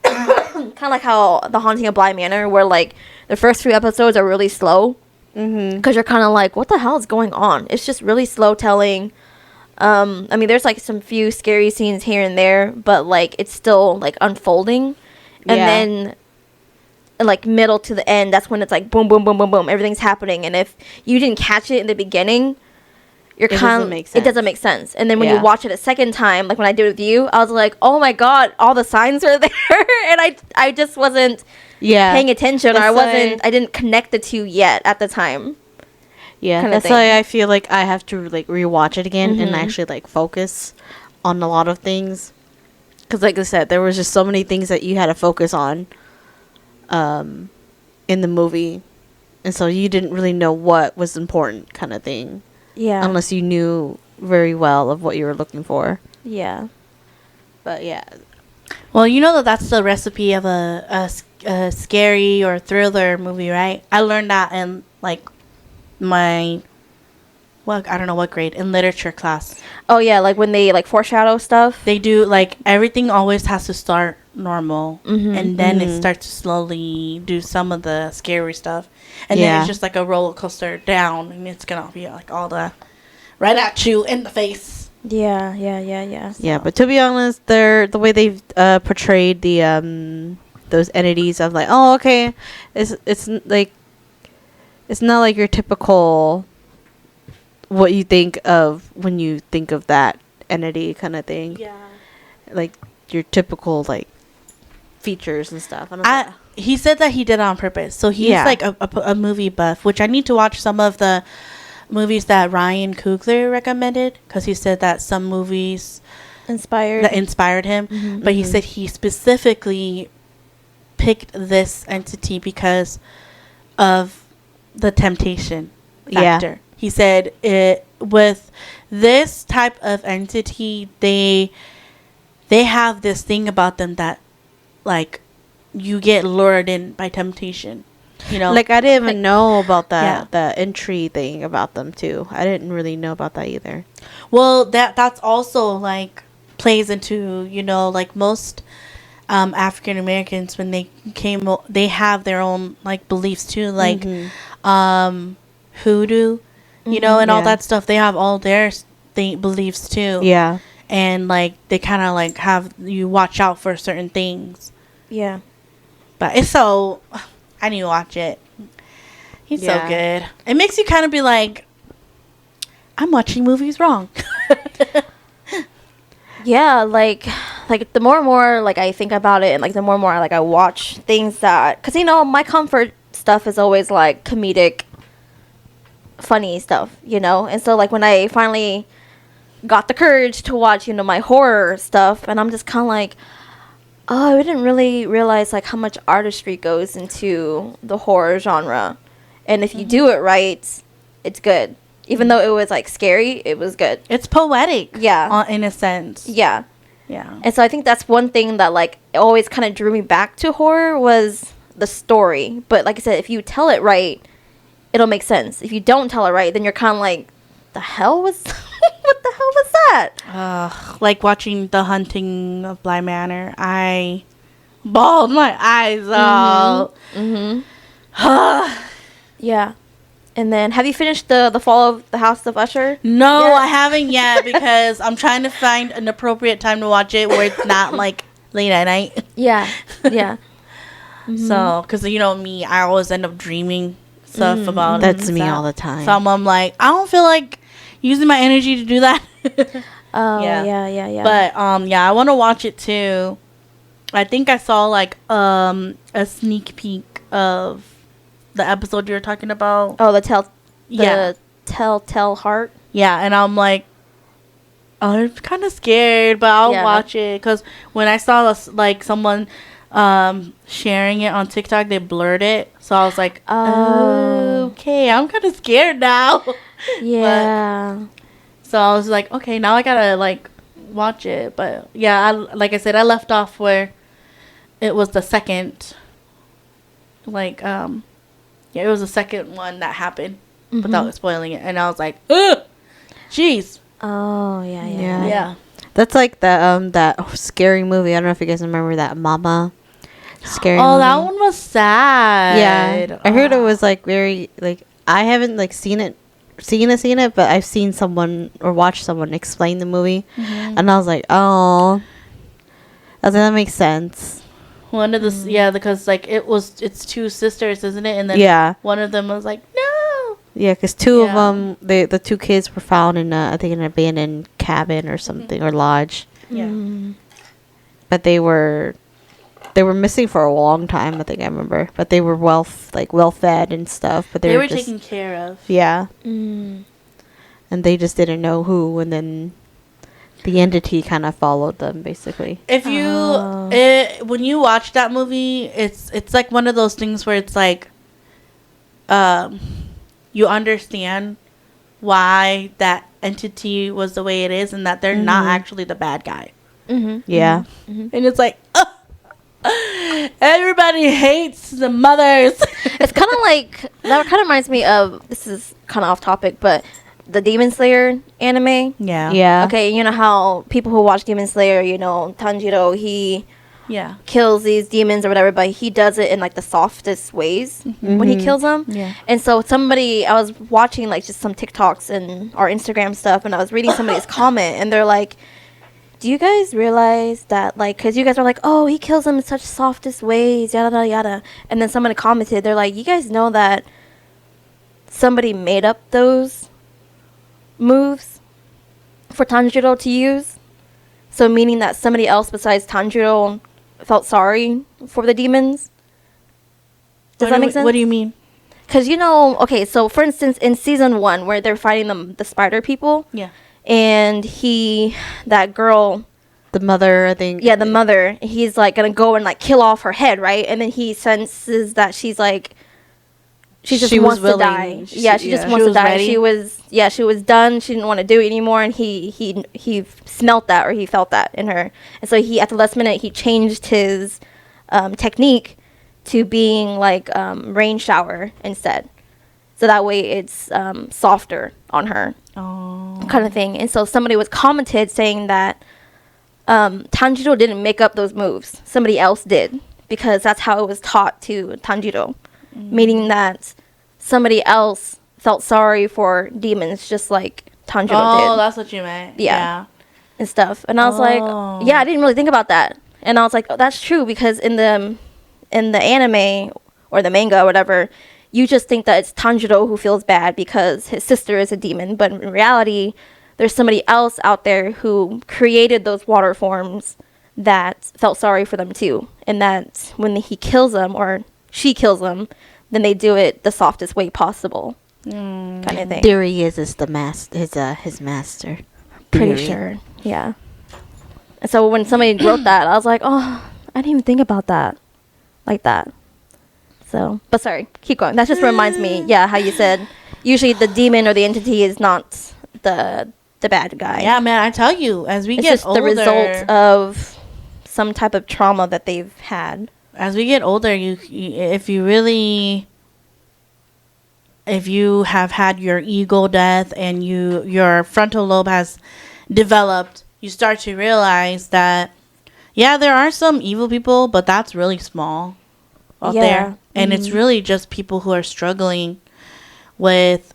Kind of like how The Haunting of Bly Manor, where like the first few episodes are really slow, because you're kind of like, what the hell is going on? It's just really slow telling. I mean, there's like some few scary scenes here and there, but like it's still like unfolding, and Yeah. then like middle to the end, that's when it's like boom, boom, boom, boom, boom, everything's happening. And if you didn't catch it in the beginning, you're It kind doesn't of make it doesn't make sense. And then when Yeah. you watch it a second time, like when I did it with you, I was like, oh my god, all the signs are there, and I just wasn't Yeah. paying attention, or That's I didn't connect the two yet at the time. Yeah, kinda that's thing. why I feel like I have to like rewatch it again and Mhm. actually like focus on a lot of things. Because like I said, there was just so many things that you had to focus on in the movie. And so you didn't really know what was important, kind of thing. Yeah. Unless you knew very well of what you were looking for. Yeah. But yeah. Well, you know that's the recipe of a scary or thriller movie, right? I learned that in like my, well, I don't know what grade, in literature class. Oh yeah, like when they like foreshadow stuff. They do like everything always has to start normal, Mhm. and then it Mhm. starts to slowly do some of the scary stuff, and then Yeah. it's just like a roller coaster down, and it's gonna be like all the right at you in the face. Yeah. Yeah, but to be honest, the way they've portrayed the those entities of like, oh, okay, it's like, it's not like your typical what you think of when you think of that entity kind of thing. Yeah. Like your typical like features and stuff. And I was He said that he did it on purpose. So he's Yeah. like a movie buff, which I need to watch some of the movies that Ryan Coogler recommended, because he said that some movies Inspired. that inspired him. Mhm. But he said he specifically picked this entity because of the temptation Yeah. factor. He said it with this type of entity, they have this thing about them that like you get lured in by temptation. You know, like I didn't even Like- know about that Yeah. the entry thing about them too. I didn't really know about that either. well, that's also like plays into, you know, like most African Americans when they came, they have their own like beliefs too, like hoodoo, you know, and all Yeah. that stuff. They have all their beliefs too. Yeah. And like they kind of like have you watch out for certain things. Yeah. But it's so, I need to watch it. He's so Yeah. good. It makes you kind of be like, I'm watching movies wrong. Yeah, like the more and more like I think about it, and like the more and more like I watch things that, because you know my comfort stuff is always like comedic, funny stuff, you know. And so like when I finally got the courage to watch, you know, my horror stuff, and I'm just kind of like, oh, I didn't really realize like how much artistry goes into the horror genre, and if you do it right, it's good. Even though it was like scary, it was good. It's poetic. Yeah. In a sense. Yeah. Yeah. And so I think that's one thing that like always kind of drew me back to horror was the story. But like I said, if you tell it right, it'll make sense. If you don't tell it right, then you're kind of like, the hell was what the hell was that? Like watching The Hunting of Bly Manor, I bawled my eyes out. Yeah. And then have you finished the Fall of the House of Usher? No, Yes. I haven't yet because I'm trying to find an appropriate time to watch it where it's not like late at night. Yeah. Yeah. So, because you know me, I always end up dreaming stuff about That's it. me So- all the time. So I'm like, I don't feel like using my energy to do that. Oh, Yeah. yeah. But yeah, I want to watch it too. I think I saw like a sneak peek of the episode you were talking about. Oh, the Yeah. Telltale Heart. Yeah, and I'm like, oh, I'm kind of scared, but I'll Yeah. watch it because when I saw like someone sharing it on TikTok, they blurred it, so I was like, Oh. okay, I'm kind of scared now. Yeah. So I was like, okay, now I gotta like watch it. But yeah, like I said, I left off where it was the second, like yeah, it was the second one that happened without spoiling it, and I was like, ugh, jeez. Oh, yeah. Yeah. That's like that scary movie. I don't know if you guys remember that Mama scary Oh, movie. that one was sad. Yeah. I heard it was like very like I haven't like seen it, but I've seen someone or watched someone explain the movie, and I was like, oh, I was like, that makes sense. One of the yeah, because like it's two sisters, isn't it? And then Yeah. one of them was like, no. Yeah, because two of Yeah. them, the two kids were found in I think an abandoned cabin or something or lodge, Yeah. but they were missing for a long time. I think I remember, but they were well fed and stuff. But They were just, taken care of. yeah, Mm. and they just didn't know who, and then the entity kind of followed them basically. If you when you watch that movie, it's like one of those things where it's like you understand why that entity was the way it is and that they're not actually the bad guy. Yeah, And it's like everybody hates the mothers. It's kind of like that. Kind of reminds me of, this is kind of off topic, but the Demon Slayer anime. yeah. Okay, you know how people who watch Demon Slayer, you know, Tanjiro, he Yeah. kills these demons or whatever, but he does it in like the softest ways when he kills them. Yeah. And so I was watching like just some TikToks and or Instagram stuff, and I was reading somebody's comment, and they're like, do you guys realize that, like, because you guys are like, oh, he kills them in such softest ways, yada, yada, yada. And then somebody commented, they're like, you guys know that somebody made up those moves for Tanjiro to use? So meaning that somebody else besides Tanjiro felt sorry for the demons? Does that make sense? What do you mean? Because, you know, okay, so for instance, in season 1, where they're fighting the spider people, Yeah. and that girl, The mother, I think. yeah, the mother, he's like gonna go and like kill off her head, right? And then he senses that she's like, she just She was wants to willing. die. Yeah, she just Yeah. wants She to was die. ready? She was done. She didn't want to do it anymore, and he smelt that, or he felt that in her. And so he, at the last minute, he changed his technique to being like rain shower instead. So that way it's softer on her, Oh. kind of thing. And so somebody was commented saying that Tanjiro didn't make up those moves. Somebody else did, because that's how it was taught to Tanjiro. Meaning that somebody else felt sorry for demons just like Tanjiro Oh, did that's what you meant. Yeah. and stuff. And I was Oh. like, yeah, I didn't really think about that. And I was like, oh, that's true, because in the anime or the manga or whatever, you just think that it's Tanjiro who feels bad because his sister is a demon. But in reality, there's somebody else out there who created those water forms that felt sorry for them too. And that when he kills them or she kills them, then they do it the softest way possible, kind of thing. Theory is the his master. Pretty Theory. sure, yeah. And so when somebody wrote that, I was like, oh, I didn't even think about that like that. So, but sorry, keep going. That just reminds me, yeah, how you said usually the demon or the entity is not the the bad guy. Yeah, man, I tell you, as we It's get just older, the result of some type of trauma that they've had. as we get older, if you have had your ego death and your frontal lobe has developed, you start to realize that there are some evil people, but that's really small out there. And it's really just people who are struggling with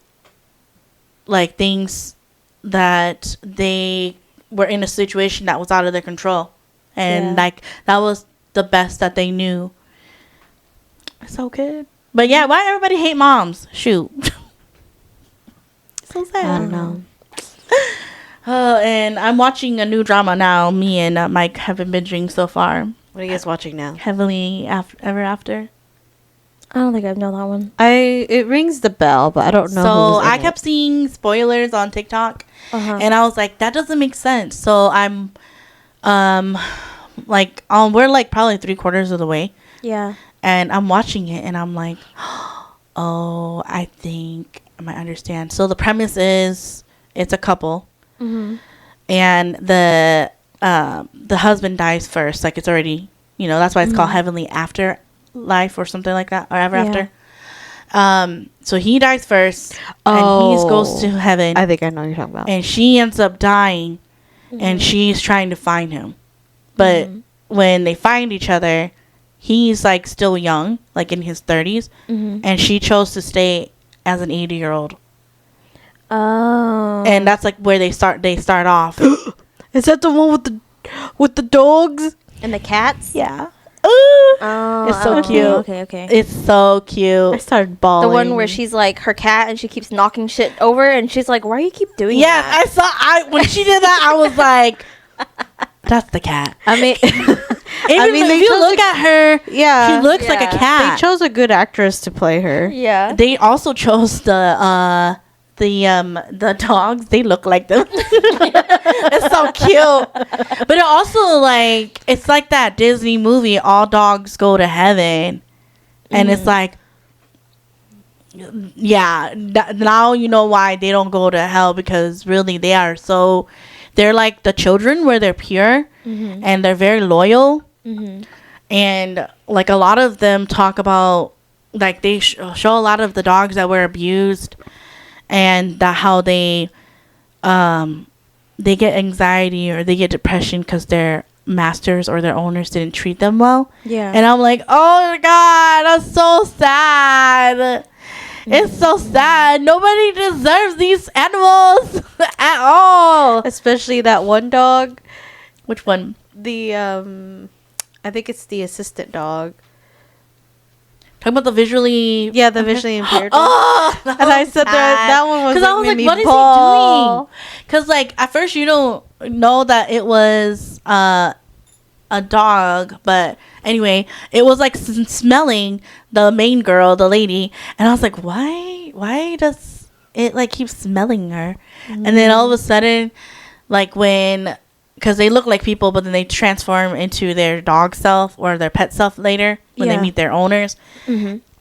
like things that they were in a situation that was out of their control. And like that was the best that they knew. So good. But yeah, why everybody hate moms? Shoot. So sad. I don't know. And I'm watching a new drama now. Me and Mike have been binging so far. What are you guys watching now? Heavily Ever After. I don't think I know that one. It rings the bell, but I don't know. So who's in I kept seeing spoilers on TikTok, and I was like, that doesn't make sense. So I'm, we're like probably 3/4 of the way. Yeah. And I'm watching it, and I'm like, oh, I think I might understand. So the premise is it's a couple, and the husband dies first. Like it's already, that's why it's called Heavenly Afterlife or something like that, or Ever After. So he dies first, and he goes to heaven. I think I know what you're talking about. And she ends up dying, and she's trying to find him. But when they find each other, he's like still young, like in his 30s, and she chose to stay as an 80-year-old. Oh. And that's like where they start off. Is that the one with the dogs And the cats? Yeah. Oh. It's so cute. Okay. It's so I cute. started bawling. The one where she's like her cat and she keeps knocking shit over and she's like, why do you keep doing Yeah, that? when she did that, I was like, that's the cat. I mean, If you look at her, yeah, she looks like a Yeah. cat. they chose a good actress to play her. Yeah. They also chose the dogs. They look like them. It's so cute. But it also like it's like that Disney movie, All Dogs Go to Heaven, and it's like, now you know why they don't go to hell, because really they're like the children where they're pure and they're very loyal. And like a lot of them talk about like they show a lot of the dogs that were abused, and that how they get anxiety or they get depression because their masters or their owners didn't treat them well. Yeah. And I'm like, oh my god, that's so sad. It's so sad. Nobody deserves these animals at all. Especially that one dog. Which one? I think it's the assistant dog. Talking about the visually... Yeah, the visually impaired one. Oh! And I said that one was I was like, what is he doing? Because, like, at first you don't know that it was a dog. But anyway, it was, like, smelling the main girl, the lady. And I was like, why does it, like, keep smelling her? And then all of a sudden, like, because they look like people, but then they transform into their dog self or their pet self later when they meet their owners.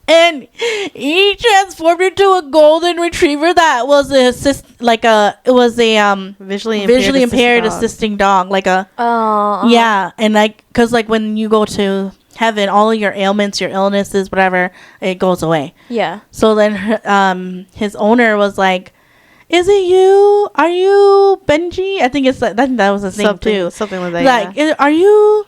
And he transformed into a golden retriever that was a visually impaired assisting dog, like a and like because like when you go to heaven, all of your ailments, your illnesses, whatever, it goes away. Yeah. So then his owner was like, is it you? Are you Benji? I think that was his name too. Something like that. Like, are you,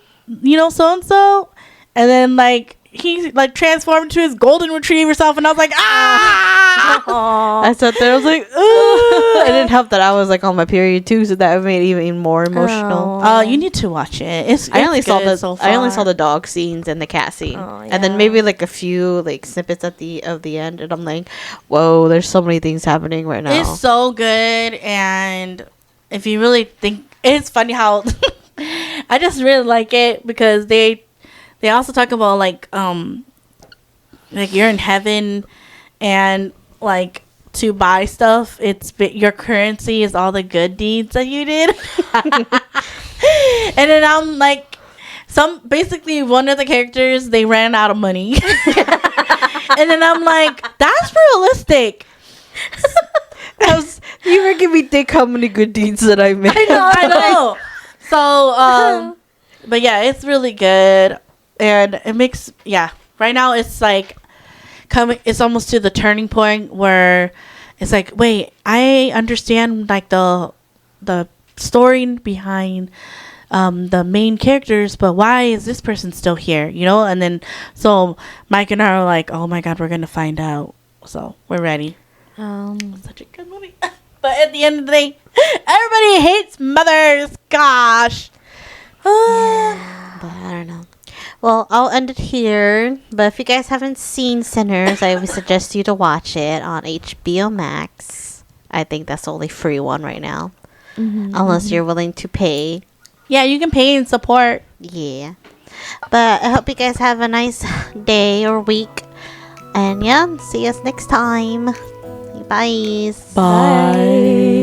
so and so? And then like he like transformed to his golden retriever self, and I was like, ah! I sat there. I was like, it didn't help that I was like on my period too, so that made it even more emotional. You need to watch it. I only saw I only saw the dog scenes and the cat scene, and then maybe like a few like snippets at the end, and I'm like, whoa, there's so many things happening right now. It's so good, and if you really think, it's funny how I just really like it because they also talk about like you're in heaven, and like to buy stuff, your currency is all the good deeds that you did. And then I'm like, basically one of the characters, they ran out of money. And then I'm like, that's realistic. You were giving me think how many good deeds that I made. I know. So, but yeah, it's really good, and it makes Right now, it's like it's almost to the turning point where it's like, wait, I understand like the story behind the main characters, but why is this person still here? And then so Mike and I are like, oh my god, we're gonna find out. So we're ready. Such a good movie. But at the end of the day, everybody hates mothers. Gosh. But I don't know. Well, I'll end it here. But if you guys haven't seen Sinners, I would suggest you to watch it on HBO Max. I think that's the only free one right now. Unless you're willing to pay. Yeah, you can pay and support. Yeah. But I hope you guys have a nice day or week. And yeah, see us next time. Bye. Bye.